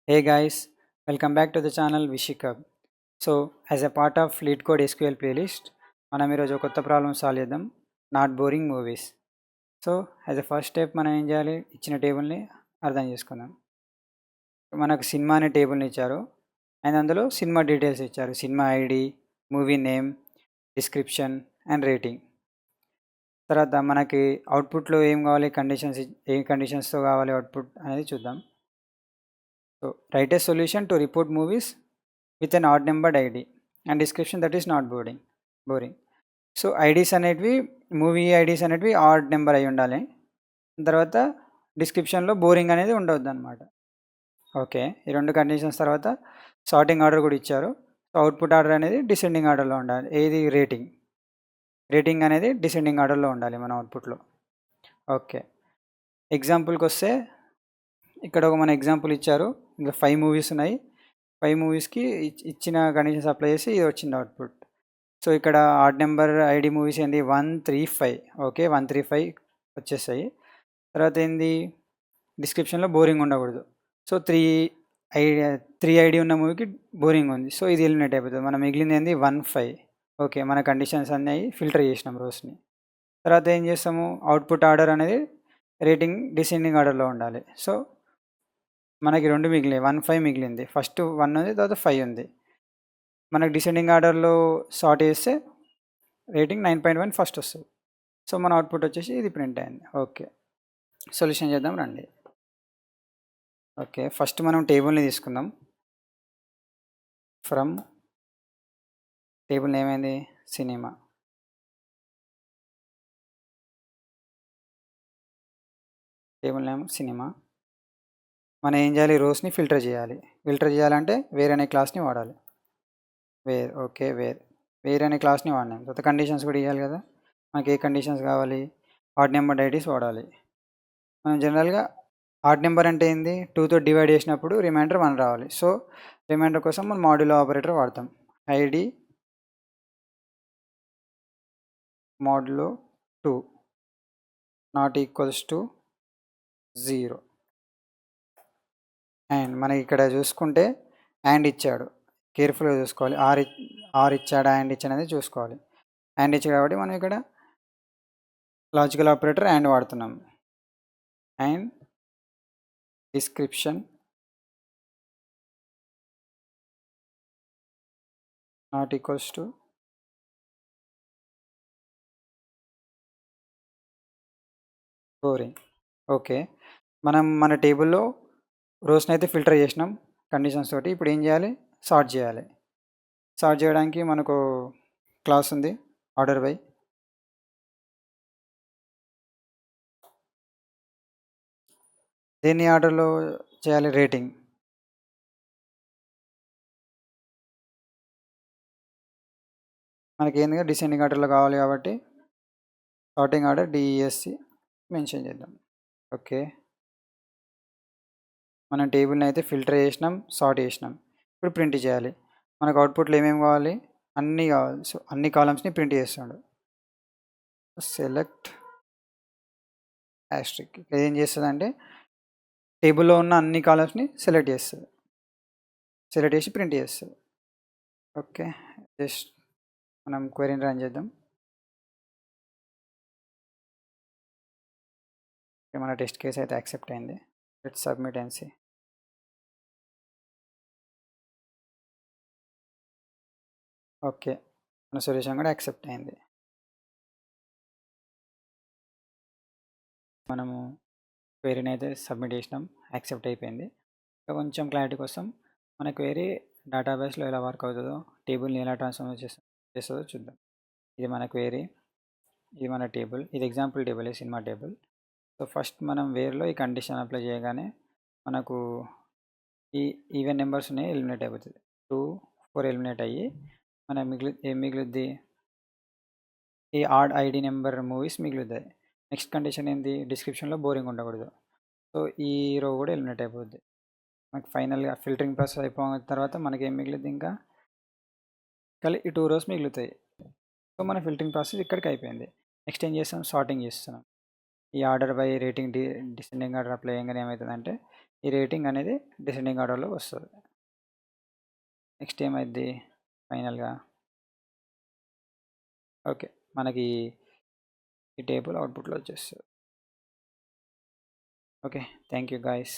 Hey guys, welcome back to the channel Vishikab. So as a part of lead code SQL playlist మనం ఈరోజు ఒక కొత్త problem solve చేద్దాం. Not boring movies. So as a first step మనం ఏం చేయాలి, ఇచ్చిన టేబుల్ని అర్థం చేసుకుందాం. మనకు సినిమా అనే టేబుల్ని ఇచ్చారు అండ్ అందులో సినిమా డీటెయిల్స్ ఇచ్చారు. Cinema ID, movie name, description and rating. తర్వాత మనకి అవుట్పుట్లో ఏం కావాలి, కండిషన్స్ ఏ కండిషన్స్తో కావాలి అవుట్పుట్ అనేది చూద్దాం. So write a solution to report movies with an odd numbered ID and description that is not boring. So IDs అనేటివి, మూవీ ఐడీస్ అనేటివి ఆడ్ నెంబర్ అయి ఉండాలి. తర్వాత డిస్క్రిప్షన్లో బోరింగ్ అనేది ఉండవద్దు అనమాట. ఓకే, ఈ రెండు కండిషన్స్ తర్వాత సార్టింగ్ ఆర్డర్ కూడా ఇచ్చారు. అవుట్పుట్ ఆర్డర్ అనేది డిసెండింగ్ ఆర్డర్లో ఉండాలి. ఏది రేటింగ్ అనేది డిసెండింగ్ ఆర్డర్లో ఉండాలి మన అవుట్పుట్లో. ఓకే, ఎగ్జాంపుల్కి వస్తే ఇక్కడ ఒక మన ఎగ్జాంపుల్ ఇచ్చారు. ఇంకా 5 మూవీస్ ఉన్నాయి. 5 మూవీస్కి ఇచ్చిన కండిషన్స్ అప్లై చేసి ఇది వచ్చింది అవుట్పుట్. సో ఇక్కడ ఆడ్ నెంబర్ ఐడి మూవీస్ ఏంది 135. ఓకే, 135 వచ్చేసాయి. తర్వాత ఏంది, డిస్క్రిప్షన్లో బోరింగ్ ఉండకూడదు. సో 3 ఐడి ఉన్న మూవీకి బోరింగ్ ఉంది. సో ఇది ఎలిమినేట్ అయిపోతుంది. మనం మిగిలింది ఏంది 15. ఓకే, మన కండిషన్స్ అన్నీ ఫిల్టర్ చేసినాం రోస్ని. తర్వాత ఏం చేస్తాము, అవుట్పుట్ ఆర్డర్ అనేది రేటింగ్ డిసెండింగ్ ఆర్డర్లో ఉండాలి. సో మనకి 2 మిగిలినాయి, 15 మిగిలింది. ఫస్ట్ 1 ఉంది, తర్వాత 5 ఉంది. మనకు డిసెండింగ్ ఆర్డర్లో సార్ట్ చేస్తే రేటింగ్ 9.1 ఫస్ట్ వస్తుంది. సో మన అవుట్పుట్ వచ్చేసి ఇది ప్రింట్ అయింది. ఓకే, సొల్యూషన్ చేద్దాం రండి. ఓకే, ఫస్ట్ మనం టేబుల్ని తీసుకుందాం. ఫ్రమ్ టేబుల్ ఏమైంది, సినిమా. Table name cinema. మనం ఏం చేయాలి, రోస్ని ఫిల్టర్ చేయాలి. ఫిల్టర్ చేయాలంటే వేర్ అనే క్లాస్ని వాడాలి. ఓకే, వేర్ అనే క్లాస్ని వాడినాం. తర్వాత కండిషన్స్ కూడా ఇవ్వాలి కదా. మనకి ఏ కండిషన్స్ కావాలి, ఆడ్ నెంబర్ ఐడీస్ వాడాలి. మనం జనరల్గా ఆడ్ నెంబర్ అంటే ఏంది, 2తో డివైడ్ చేసినప్పుడు రిమైండర్ 1 రావాలి. సో రిమైండర్ కోసం మనం మాడ్యులో ఆపరేటర్ వాడతాం. ID modulo 2 not equals to 0. And మనకి ఇక్కడ చూసుకుంటే అండ్ ఇచ్చాడు, కేర్ఫుల్గా చూసుకోవాలి. ఆర్ ఇచ్చాడా అండ్ ఇచ్చాడనేది చూసుకోవాలి. అండ్ ఇచ్చాడు కాబట్టి మనం ఇక్కడ లాజికల్ ఆపరేటర్ అండ్ వాడుతున్నాం. And description not equals to boring. Okay, మనం మన టేబుల్లో రోస్ని అయితే ఫిల్టర్ చేసినాం కండిషన్స్ తోటి. ఇప్పుడు ఏం చేయాలి, సార్ట్ చేయాలి. సార్ట్ చేయడానికి మనకు క్లాస్ ఉంది ఆర్డర్ బై. దేన్ని ఆర్డర్లో చేయాలి, రేటింగ్. మనకి ఏందిగా డిసెండింగ్ ఆర్డర్లో కావాలి కాబట్టి సార్టింగ్ ఆర్డర్ డిఈఎస్సి మెన్షన్ చేద్దాం. ఓకే, మనం టేబుల్ని అయితే ఫిల్టర్ చేసినాం, సార్ట్ చేసినాం. ఇప్పుడు ప్రింట్ చేయాలి. మనకు అవుట్పుట్లో ఏమేమి కావాలి, అన్నీ కావాలి. సో అన్ని కాలమ్స్ని ప్రింట్ చేస్తాడు. సెలెక్ట్ యాస్ట్రిక్ ఏం చేస్తుంది అంటే టేబుల్లో ఉన్న అన్ని కాలమ్స్ని సెలెక్ట్ చేసి ప్రింట్ చేస్తుంది. ఓకే, జస్ట్ మనం క్వెరీని రన్ చేద్దాం. మన టెస్ట్ కేస్ అయితే యాక్సెప్ట్ అయింది. Let's submit and see. Okay, మన సొల్యూషన్ కూడా యాక్సెప్ట్ అయింది. మనము క్వెరీని అయితే సబ్మిట్ చేసినాం, యాక్సెప్ట్ అయిపోయింది. ఇంకా కొంచెం క్లారిటీ కోసం మన క్వెరీ డేటాబేస్లో ఎలా వర్క్ అవుతుందో, టేబుల్ని ఎలా ట్రాన్స్ఫార్మ్ చేస్తుందో చూద్దాం. ఇది మన క్వెరీ, ఇది మన టేబుల్. ఇది example table, cinema table. So first మనం వేర్లో ఈ కండిషన్ అప్లై చేయగానే మనకు ఈ ఈవెన్ నెంబర్స్ ఉన్నాయి, ఎలిమినేట్ అయిపోతుంది. 2, 4 ఎలిమినేట్ అయ్యి మన ఏం మిగులుద్ది, ఈ ఆడ్ ఐడి నెంబర్ మూవీస్ మిగులుతాయి. నెక్స్ట్ కండిషన్ ఏంది, డిస్క్రిప్షన్లో బోరింగ్ ఉండకూడదు. సో ఈ రో కూడా ఎలిమినేట్ అయిపోద్ది. మనకి ఫైనల్గా ఫిల్టరింగ్ ప్రాసెస్ అయిపోయిన తర్వాత మనకి ఏం మిగులుద్ది, ఇంకా ఈ 2 రోస్ మిగులుతాయి. సో మన ఫిల్టరింగ్ ప్రాసెస్ ఇక్కడికి అయిపోయింది. నెక్స్ట్ ఏం చేస్తాం, సార్టింగ్ చేస్తున్నాం. ఈ order buy rating descending order apply చేయగానే ఏమవుతుందంటే ఈ రేటింగ్ అనేది డిసెండింగ్ ఆర్డర్లో వస్తుంది. నెక్స్ట్ ఏమైద్ది ఫైనల్గా ఓకే మనకి ఈ టేబుల్ అవుట్పుట్లో వచ్చేస్తుంది. Okay thank you guys.